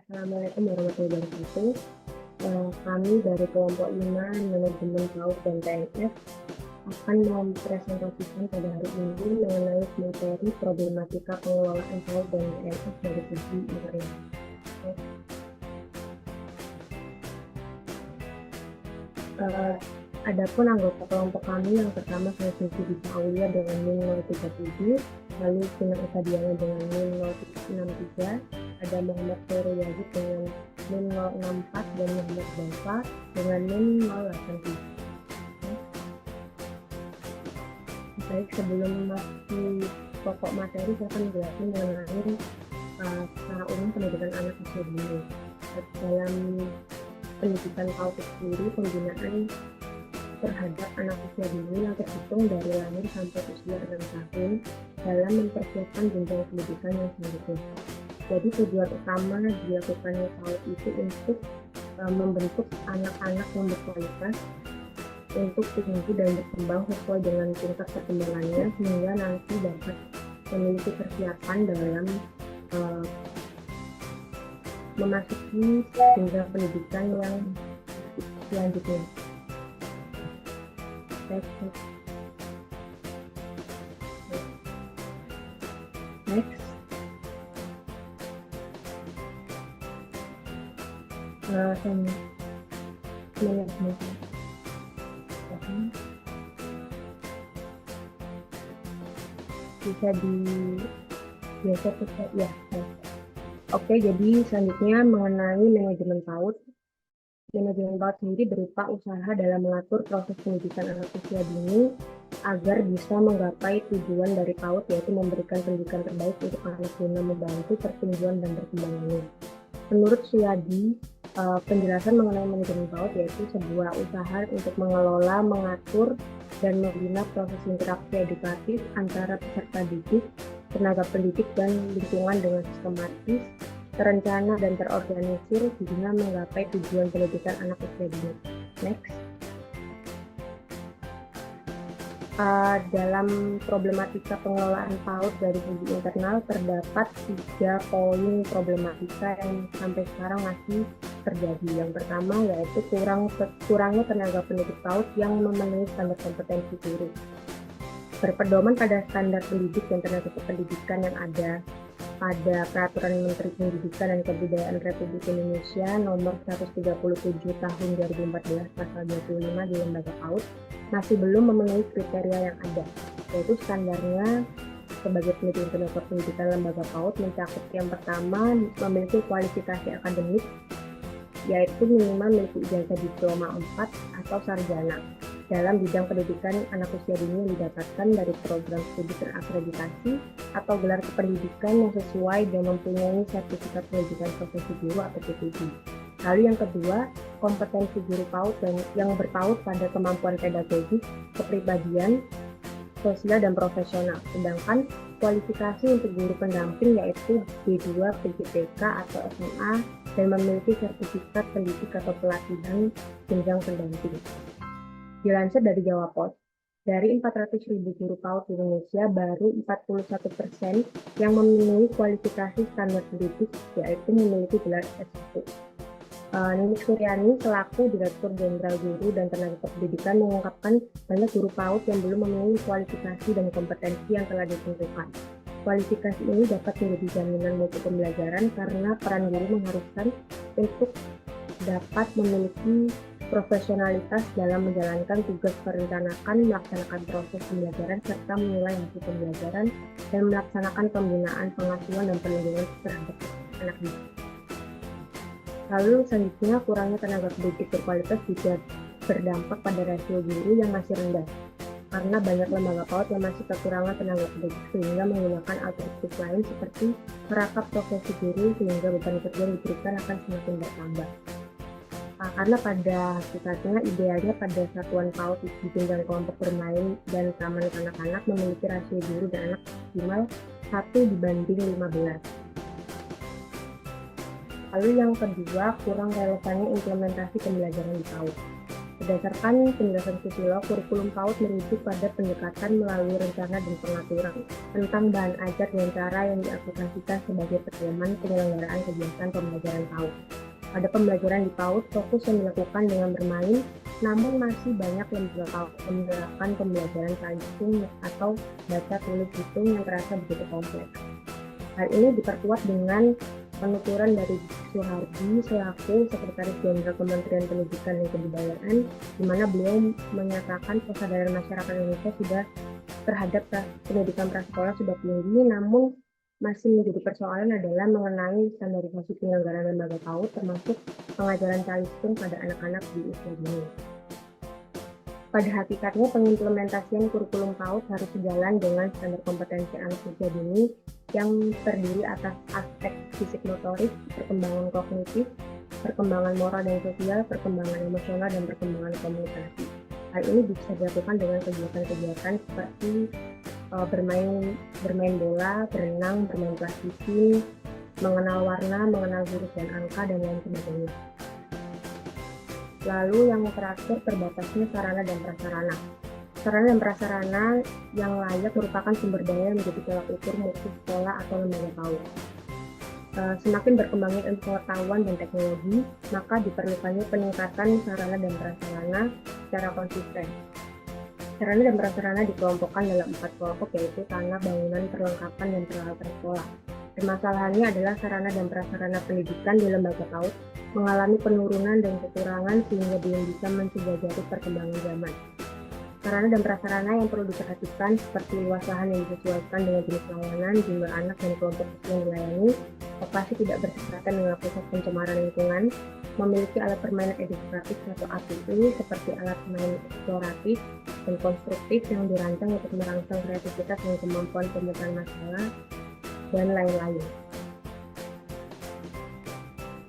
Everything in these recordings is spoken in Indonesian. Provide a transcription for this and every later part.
Assalamualaikum warahmatullahi wabarakatuh. Kami dari kelompok 5 Manajemen PAUD dan TNS akan mempresentasikan pada hari ini mengenai materi problematika pengelolaan PAUD dan TNS dari segi internal. Adapun anggota kelompok kami yang pertama saya Suci Dita Aulia dengan NIM 037, lalu Sinar Usadiana dengan NIM 063, ada Muhammad Khairul Yazid dengan NIM 064 dan Muhammad Bafa dengan NIM 083. Baik, sebelum masuk pokok materi saya akan menjelaskan mengenai secara umum pendidikan anak usia dini. Dalam pendidikan PAUD sendiri, pembinaan terhadap anak usia dini yang terhitung dari lahir sampai usia 6 tahun dalam mempersiapkan jenjang pendidikan yang selanjutnya. Jadi tujuan utama dilakukannya PAUD itu untuk membentuk anak-anak yang berkualitas untuk tumbuh dan berkembang sesuai dengan tingkat perkembangannya sehingga nanti dapat memiliki persiapan dalam memasuki jenjang pendidikan yang selanjutnya. Next. Bisa biasa ya. Oke, jadi selanjutnya mengenai manajemen PAUD. Manajemen PAUD sendiri berupa usaha dalam mengatur proses pendidikan anak usia dini agar bisa menggapai tujuan dari PAUD, yaitu memberikan pendidikan terbaik untuk anak guna membantu pertumbuhan dan perkembangannya. Menurut Suyadi, penjelasan mengenai manajemen PAUD yaitu sebuah usaha untuk mengelola, mengatur, dan membina proses interaksi edukatif antara peserta didik, tenaga pendidik, dan lingkungan dengan sistematis, terencana, dan terorganisir guna menggapai tujuan pendidikan anak usia dini. Next. Dalam problematika pengelolaan PAUD dari segi internal terdapat 3 poin problematika yang sampai sekarang masih terjadi. Yang pertama yaitu kurangnya tenaga pendidik PAUD yang memenuhi standar kompetensi guru. Berpedoman pada standar pendidik dan tenaga kependidikan yang ada pada Peraturan Menteri Pendidikan dan Kebudayaan Republik Indonesia Nomor 137 Tahun 2014 Pasal 25 di Lembaga PAUD masih belum memenuhi kriteria yang ada, yaitu standarnya sebagai pendidik tenaga pendidikan lembaga PAUD mencakup yang pertama memiliki kualifikasi akademik, yaitu minimal memiliki ijazah diploma 4 atau sarjana dalam bidang pendidikan anak usia dini yang didapatkan dari program studi terakreditasi atau gelar kependidikan yang sesuai dan mempunyai sertifikat pendidikan profesi guru atau PTG. Lalu yang kedua, kompetensi guru PAUD yang berpaut pada kemampuan pedagogik, kepribadian, sosial, dan profesional. Sedangkan kualifikasi untuk guru pendamping yaitu D2 PJPK atau SMA dan memiliki sertifikat pendidik atau pelatihan jenjang pendamping. Dilansir dari Jawa Pos, dari 400.000 guru PAUD di Indonesia, baru 41% yang memenuhi kualifikasi standar pendidik, yaitu memiliki gelar S1. Nini Suryani selaku Direktur Jenderal Guru dan Tenaga Kependidikan mengungkapkan banyak guru PAUD yang belum memenuhi kualifikasi dan kompetensi yang telah ditentukan. Kualifikasi ini dapat menjadi jaminan mutu pembelajaran karena peran guru mengharuskan untuk dapat memiliki profesionalitas dalam menjalankan tugas perencanaan, melaksanakan proses pembelajaran, serta menilai hasil pembelajaran, dan melaksanakan pembinaan, pengasuhan, dan perlindungan terhadap anak didik. Lalu selanjutnya, kurangnya tenaga pendidik berkualitas juga berdampak pada rasio guru yang masih rendah, karena banyak lembaga PAUD yang masih kekurangan tenaga pendidik sehingga menggunakan alternatif lain seperti merangkap profesi guru sehingga beban kerja yang diberikan akan semakin bertambah. Karena pada hakikatnya idealnya pada satuan PAUD di jenjang kelompok bermain dan taman anak-anak memiliki rasio guru dan anak maksimal 1:15. Lalu yang kedua, kurang relevannya implementasi pembelajaran di PAUD. Berdasarkan penjelasan Susilo, kurikulum PAUD merujuk pada pendekatan melalui rencana dan pengaturan tentang bahan ajar dan cara yang diaplikasikan sebagai pedoman penyelenggaraan kegiatan pembelajaran PAUD. Pada pembelajaran di PAUD, fokus yang dilakukan dengan bermain, namun masih banyak lembaga PAUD menerapkan pembelajaran hitung atau baca tulis hitung yang terasa begitu kompleks. Hal ini diperkuat dengan penuturan dari Suhardi selaku Sekretaris Jenderal Kementerian Pendidikan dan Kebudayaan, di mana beliau menyatakan kesadaran masyarakat Indonesia sudah terhadap pendidikan prasekolah sudah tinggi, namun masih menjadi persoalan adalah mengenai standarisasi penyelenggaraan lembaga PAUD, termasuk pengajaran calistung pada anak-anak di usia dini. Pada hakikatnya, pengimplementasian kurikulum PAUD harus sejalan dengan standar kompetensi anak usia dini yang terdiri atas aspek fisik motorik, perkembangan kognitif, perkembangan moral dan sosial, perkembangan emosional, dan perkembangan komunikasi. Hal ini bisa dilakukan dengan kegiatan-kegiatan seperti bermain bola, berenang, bermain plastik, mengenal warna, mengenal huruf dan angka, dan lain sebagainya. Lalu yang terakhir, terbatasnya sarana dan prasarana. Sarana dan prasarana yang layak merupakan sumber daya yang menjadi tolak ukur mutu sekolah atau lembaga PAUD. Semakin berkembangnya ilmu pengetahuan dan teknologi, maka diperlukannya peningkatan sarana dan prasarana secara konsisten. Sarana dan prasarana dikelompokkan dalam 4 kelompok, yaitu tanah, bangunan, perlengkapan, dan peralatan sekolah. Permasalahannya adalah sarana dan prasarana pendidikan di lembaga PAUD mengalami penurunan dan kekurangan sehingga belum bisa mensejajari perkembangan zaman. Sarana dan prasarana yang perlu diperhatikan seperti luas lahan yang disesuaikan dengan jenis layanan, jumlah anak dan kelompok yang dilayani, lokasi tidak bersebelahan dengan pusat pencemaran lingkungan, memiliki alat permainan edukatif atau API seperti alat main eksploratif dan konstruktif yang dirancang untuk merangsang kreativitas dan kemampuan pemecahan masalah, dan lain-lain.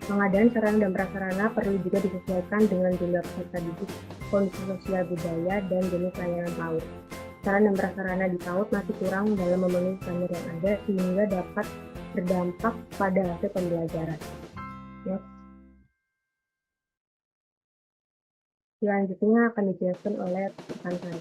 Pengadaan sarana dan prasarana perlu juga disesuaikan dengan jumlah peserta didik, kondisi sosial budaya, dan jenis layanan PAUD. Sarana dan prasarana di PAUD masih kurang dalam memenuhi standar yang ada sehingga dapat berdampak pada hasil pembelajaran. Ya. Selanjutnya akan dijelaskan oleh rekan saya.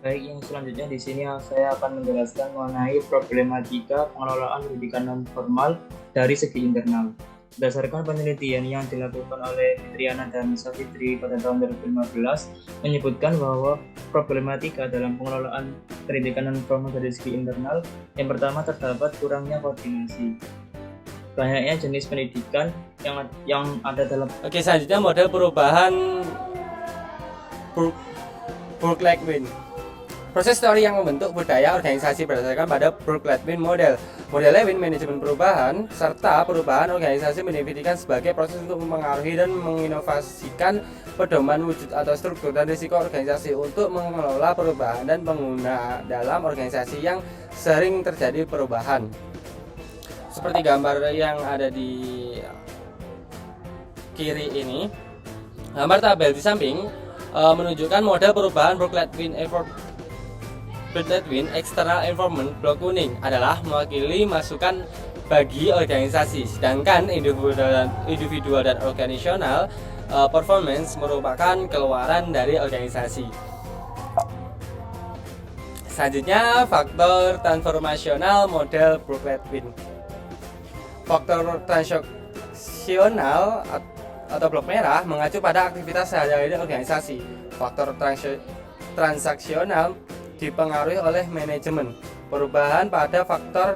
Baik, yang selanjutnya di sini saya akan menjelaskan mengenai problematika pengelolaan pendidikan non formal dari segi internal. Berdasarkan penelitian yang dilakukan oleh Fitriana dan Safitri pada tahun 2015 menyebutkan bahwa problematika dalam pengelolaan pendidikan non formal dari segi internal, yang pertama terdapat kurangnya koordinasi. Banyaknya jenis pendidikan yang ada dalam. Oke, selanjutnya model perubahan Burke-Lewin. Proses teori yang membentuk budaya organisasi berdasarkan pada Burke-Lewin model. Model Lewin manajemen perubahan serta perubahan organisasi mendefinisikan sebagai proses untuk mempengaruhi dan menginovasikan pedoman wujud atau struktur dan risiko organisasi untuk mengelola perubahan dan pengguna dalam organisasi yang sering terjadi perubahan. Seperti gambar yang ada di kiri ini, gambar tabel di samping menunjukkan model perubahan Burke-Lewin external informant. Blok kuning adalah mewakili masukan bagi organisasi, sedangkan individual dan organisasional performance merupakan keluaran dari organisasi. Selanjutnya, faktor transformasional model Burke-Lewin. Faktor transaksional atau blok merah mengacu pada aktivitas sehari-hari organisasi. Faktor transaksional dipengaruhi oleh manajemen. Perubahan pada faktor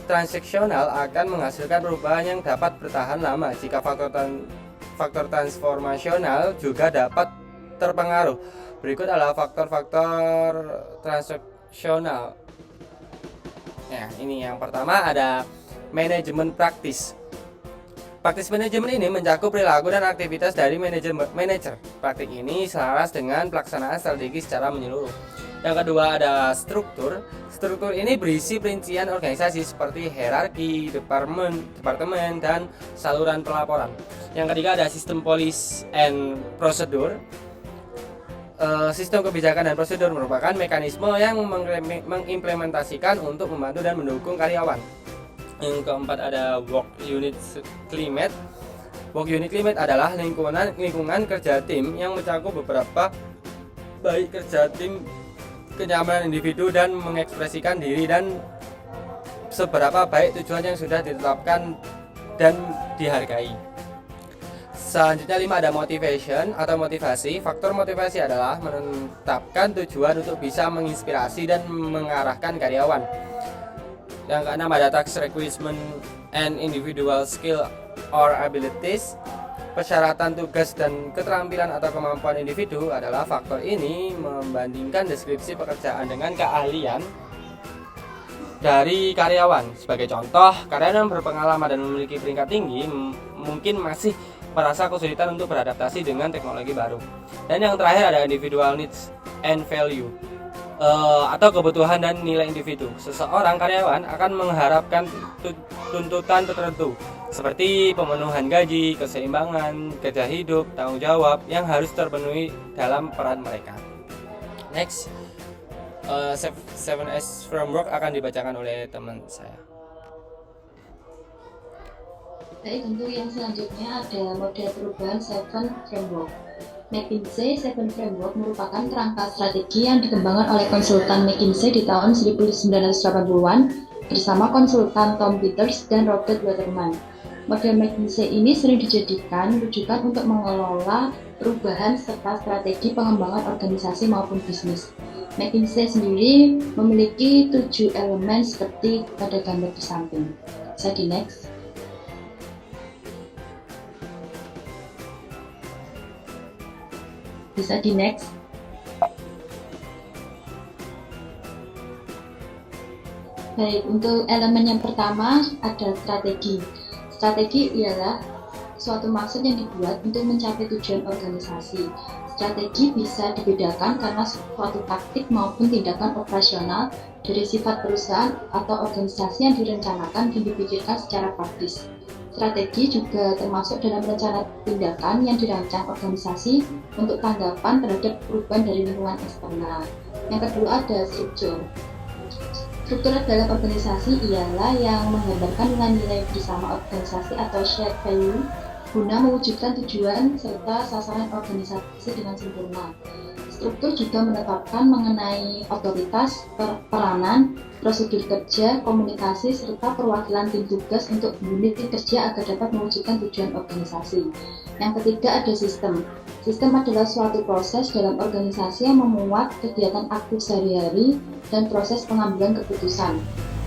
transaksional akan menghasilkan perubahan yang dapat bertahan lama jika faktor transformasional juga dapat terpengaruh. Berikut adalah faktor-faktor transaksional. Ya, ini yang pertama ada manajemen praktis. Praktis manajemen ini mencakup perilaku dan aktivitas dari manajer. Praktik ini selaras dengan pelaksanaan strategi secara menyeluruh. Yang kedua ada struktur. Struktur ini berisi perincian organisasi seperti hierarki, departemen, dan saluran pelaporan. Yang ketiga ada sistem policy and procedure. Sistem kebijakan dan prosedur merupakan mekanisme yang mengimplementasikan untuk membantu dan mendukung karyawan. Yang keempat ada work unit climate. Work unit limit adalah lingkungan kerja tim yang mencakup beberapa baik kerja tim, kenyamanan individu, dan mengekspresikan diri, dan seberapa baik tujuan yang sudah ditetapkan dan dihargai. Selanjutnya 5 ada motivation atau motivasi. Faktor motivasi adalah menetapkan tujuan untuk bisa menginspirasi dan mengarahkan karyawan. Yang keenam ada task requirement and individual skill or abilities. Persyaratan tugas dan keterampilan atau kemampuan individu adalah faktor ini membandingkan deskripsi pekerjaan dengan keahlian dari karyawan. Sebagai contoh, karyawan yang berpengalaman dan memiliki peringkat tinggi mungkin masih merasa kesulitan untuk beradaptasi dengan teknologi baru. Dan yang terakhir ada individual needs and value atau kebutuhan dan nilai individu. Seseorang karyawan akan mengharapkan tuntutan tertentu seperti pemenuhan gaji, keseimbangan, kerja hidup, tanggung jawab yang harus terpenuhi dalam peran mereka. Next, 7S framework akan dibacakan oleh teman saya. Baik, untuk yang selanjutnya ada model perubahan 7 framework. McKinsey 7 Framework merupakan kerangka strategi yang dikembangkan oleh konsultan McKinsey di tahun 1980-an bersama konsultan Tom Peters dan Robert Waterman. Model McKinsey ini sering dijadikan rujukan untuk mengelola perubahan serta strategi pengembangan organisasi maupun bisnis. McKinsey sendiri memiliki 7 elemen seperti pada gambar di samping. Bisa di next. Bisa di next. Baik, untuk elemen yang pertama ada strategi. Strategi ialah suatu maksud yang dibuat untuk mencapai tujuan organisasi. Strategi bisa dibedakan karena suatu taktik maupun tindakan operasional dari sifat perusahaan atau organisasi yang direncanakan dan dipikirkan secara praktis. Strategi juga termasuk dalam rencana tindakan yang dirancang organisasi untuk tanggapan terhadap perubahan dari lingkungan eksternal. Yang kedua ada struktur. Struktur dalam organisasi ialah yang menggambarkan nilai-nilai bersama organisasi atau shared value guna mewujudkan tujuan serta sasaran organisasi dengan sempurna. Struktur juga menetapkan mengenai otoritas, peranan, prosedur kerja, komunikasi, serta perwakilan tim tugas untuk unit kerja agar dapat mewujudkan tujuan organisasi. Yang ketiga ada sistem. Sistem adalah suatu proses dalam organisasi yang memuat kegiatan aktif sehari-hari dan proses pengambilan keputusan.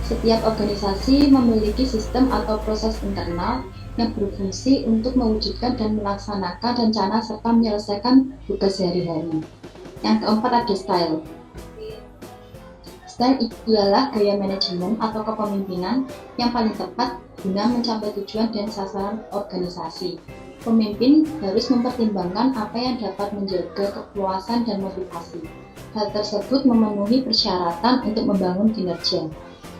Setiap organisasi memiliki sistem atau proses internal yang berfungsi untuk mewujudkan dan melaksanakan rencana serta menyelesaikan tugas sehari-hari. Yang keempat ada style. Style ialah gaya manajemen atau kepemimpinan yang paling tepat guna mencapai tujuan dan sasaran organisasi. Pemimpin harus mempertimbangkan apa yang dapat menjaga kepuasan dan motivasi. Hal tersebut memenuhi persyaratan untuk membangun kinerja.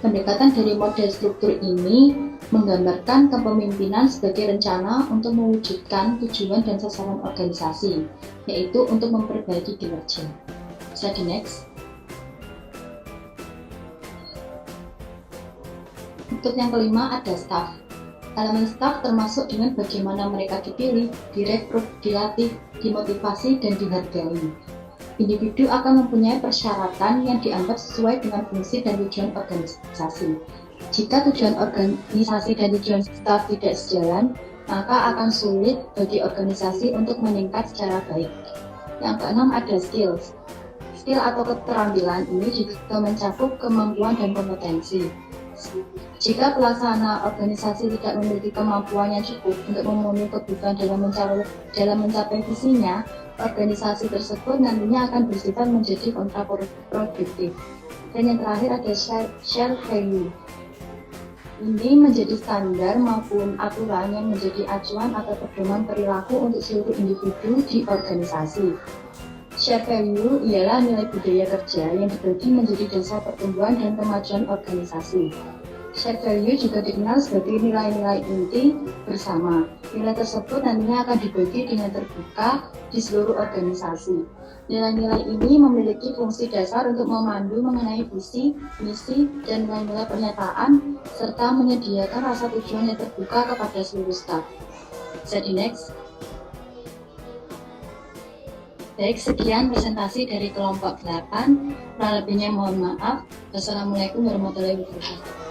Pendekatan dari model struktur ini menggambarkan kepemimpinan sebagai rencana untuk mewujudkan tujuan dan sasaran organisasi, yaitu untuk memperbaiki kinerja. Bisa di next. Untuk yang kelima ada staff. Elemen staff termasuk dengan bagaimana mereka dipilih, direkrut, dilatih, dimotivasi, dan dihargai. Individu akan mempunyai persyaratan yang dianggap sesuai dengan fungsi dan tujuan organisasi. Jika tujuan organisasi dan tujuan staf tidak sejalan, maka akan sulit bagi organisasi untuk meningkat secara baik. Yang keenam ada skills. Skill atau keterampilan ini juga mencakup kemampuan dan kompetensi. Jika pelaksana organisasi tidak memiliki kemampuan yang cukup untuk memenuhi kebutuhan dalam mencapai visinya, organisasi tersebut nantinya akan bersifat menjadi kontraproduktif. Dan yang terakhir ada share value. Ini menjadi standar maupun aturan yang menjadi acuan atau pedoman perilaku untuk seluruh individu di organisasi. Share value ialah nilai budaya kerja yang dibagi menjadi dasar pertumbuhan dan kemajuan organisasi. Share value juga dikenal sebagai nilai-nilai inti bersama. Nilai tersebut nantinya akan dibagi dengan terbuka di seluruh organisasi. Nilai-nilai ini memiliki fungsi dasar untuk memandu mengenai visi, misi, dan nilai-nilai pernyataan, serta menyediakan rasa tujuan yang terbuka kepada seluruh staf. Jadi next. Baik, sekian presentasi dari kelompok 8. Kurang lebihnya mohon maaf. Wassalamualaikum warahmatullahi wabarakatuh.